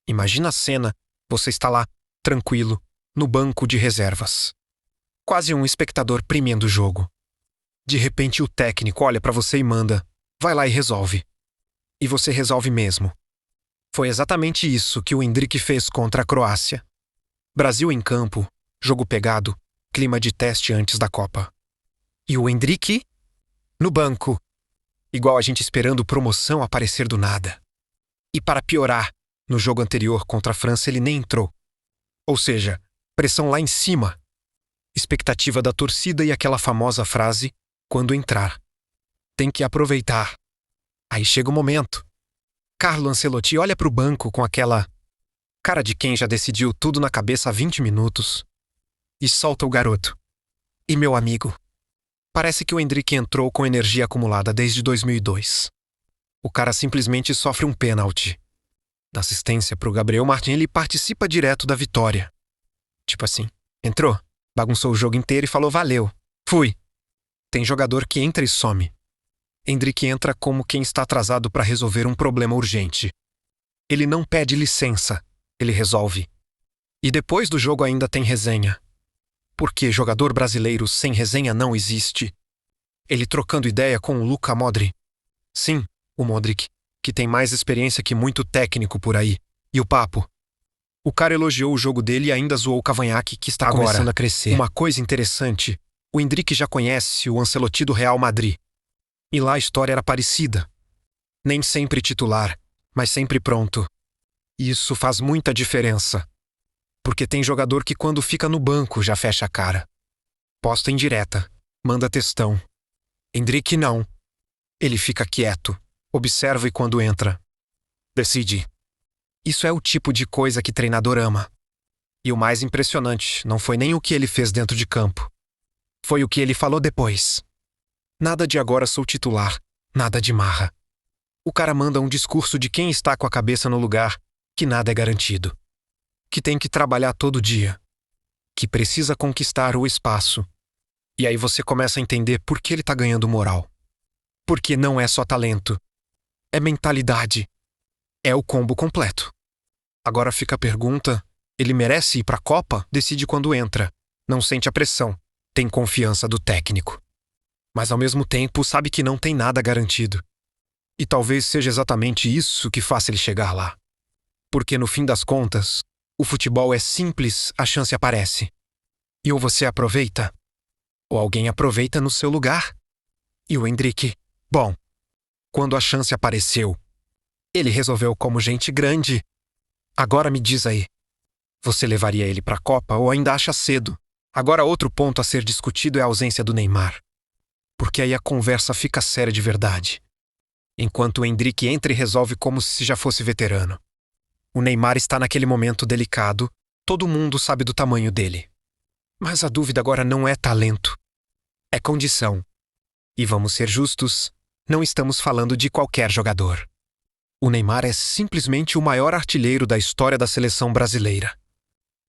Imagina a cena, você está lá, tranquilo, no banco de reservas. Quase um espectador premiando o jogo. De repente o técnico olha para você e manda, vai lá e resolve. E você resolve mesmo. Foi exatamente isso que o Endrick fez contra a Croácia. Brasil em campo, jogo pegado, clima de teste antes da Copa. E o Endrick? No banco. Igual a gente esperando promoção aparecer do nada. E para piorar, no jogo anterior contra a França ele nem entrou. Ou seja, pressão lá em cima. Expectativa da torcida e aquela famosa frase, quando entrar. Tem que aproveitar. Aí chega o momento. Carlo Ancelotti olha para o banco com aquela cara de quem já decidiu tudo na cabeça há 20 minutos e solta o garoto. E meu amigo, parece que o Endrick entrou com energia acumulada desde 2002. O cara simplesmente sofre um pênalti. Da assistência pro Gabriel Martinelli, ele participa direto da vitória. Tipo assim, entrou, bagunçou o jogo inteiro e falou valeu, fui. Tem jogador que entra e some. Endrick entra como quem está atrasado para resolver um problema urgente. Ele não pede licença, ele resolve. E depois do jogo ainda tem resenha. Porque jogador brasileiro sem resenha não existe. Ele trocando ideia com o Luka Modric. Sim, o Modric, que tem mais experiência que muito técnico por aí. E o papo. O cara elogiou o jogo dele e ainda zoou o Cavanhaque, que está Agora, começando a crescer. Uma coisa interessante, o Endrick já conhece o Ancelotti do Real Madrid. E lá a história era parecida. Nem sempre titular, mas sempre pronto. E isso faz muita diferença. Porque tem jogador que quando fica no banco já fecha a cara. Posta indireta, manda textão. Endrick não. Ele fica quieto, observa e quando entra, decide. Isso é o tipo de coisa que treinador ama. E o mais impressionante não foi nem o que ele fez dentro de campo. Foi o que ele falou depois. Nada de agora sou titular, nada de marra. O cara manda um discurso de quem está com a cabeça no lugar, que nada é garantido. Que tem que trabalhar todo dia. Que precisa conquistar o espaço. E aí você começa a entender por que ele tá ganhando moral. Porque não é só talento. É mentalidade. É o combo completo. Agora fica a pergunta, ele merece ir pra Copa? Decide quando entra. Não sente a pressão. Tem confiança do técnico. Mas ao mesmo tempo sabe que não tem nada garantido. E talvez seja exatamente isso que faça ele chegar lá. Porque no fim das contas, o futebol é simples, a chance aparece. E ou você aproveita, ou alguém aproveita no seu lugar. E o Endrick, bom, quando a chance apareceu, ele resolveu como gente grande. Agora me diz aí, você levaria ele pra Copa ou ainda acha cedo? Agora outro ponto a ser discutido é a ausência do Neymar. Porque aí a conversa fica séria de verdade. Enquanto o Endrick entra e resolve como se já fosse veterano. O Neymar está naquele momento delicado, todo mundo sabe do tamanho dele. Mas a dúvida agora não é talento. É condição. E vamos ser justos, não estamos falando de qualquer jogador. O Neymar é simplesmente o maior artilheiro da história da seleção brasileira.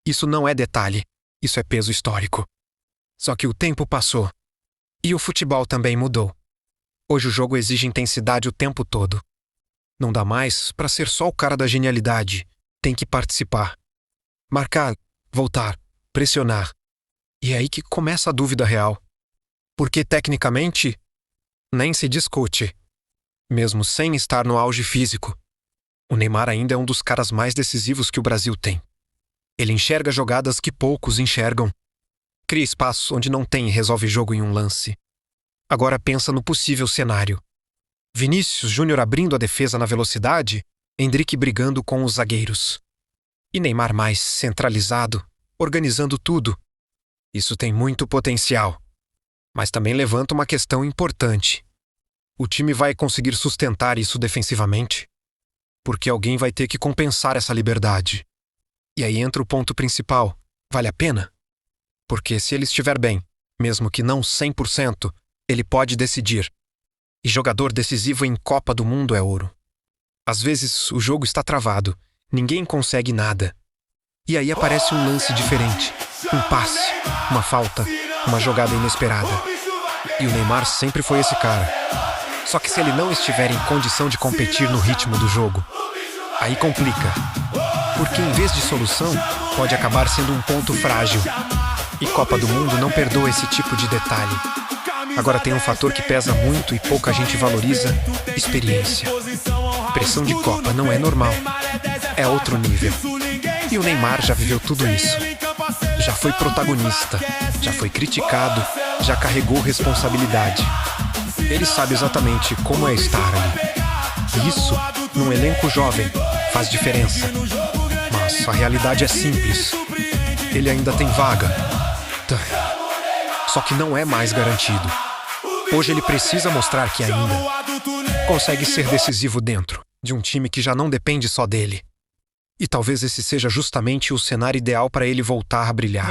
Isso não é detalhe, isso é peso histórico. Só que o tempo passou. E o futebol também mudou. Hoje o jogo exige intensidade o tempo todo. Não dá mais para ser só o cara da genialidade. Tem que participar. Marcar, voltar, pressionar. E é aí que começa a dúvida real. Porque, tecnicamente, nem se discute. Mesmo sem estar no auge físico. O Neymar ainda é um dos caras mais decisivos que o Brasil tem. Ele enxerga jogadas que poucos enxergam. Cria espaços onde não tem e resolve jogo em um lance. Agora pensa no possível cenário. Vinícius Júnior abrindo a defesa na velocidade, Endrick brigando com os zagueiros. E Neymar mais centralizado, organizando tudo. Isso tem muito potencial. Mas também levanta uma questão importante. O time vai conseguir sustentar isso defensivamente? Porque alguém vai ter que compensar essa liberdade. E aí entra o ponto principal. Vale a pena? Porque se ele estiver bem, mesmo que não 100%, ele pode decidir. E jogador decisivo em Copa do Mundo é ouro. Às vezes o jogo está travado, ninguém consegue nada. E aí aparece um lance diferente, um passe, uma falta, uma jogada inesperada. E o Neymar sempre foi esse cara. Só que se ele não estiver em condição de competir no ritmo do jogo, aí complica. Porque em vez de solução, pode acabar sendo um ponto frágil. E Copa do Mundo não perdoa esse tipo de detalhe. Agora tem um fator que pesa muito e pouca gente valoriza: experiência. Pressão de Copa não é normal. É outro nível. E o Neymar já viveu tudo isso. Já foi protagonista, já foi criticado, já carregou responsabilidade. Ele sabe exatamente como é estar ali. Isso, num elenco jovem, faz diferença. Mas a realidade é simples. Ele ainda tem vaga. Só que não é mais garantido. Hoje ele precisa mostrar que ainda consegue ser decisivo dentro de um time que já não depende só dele. E talvez esse seja justamente o cenário ideal para ele voltar a brilhar.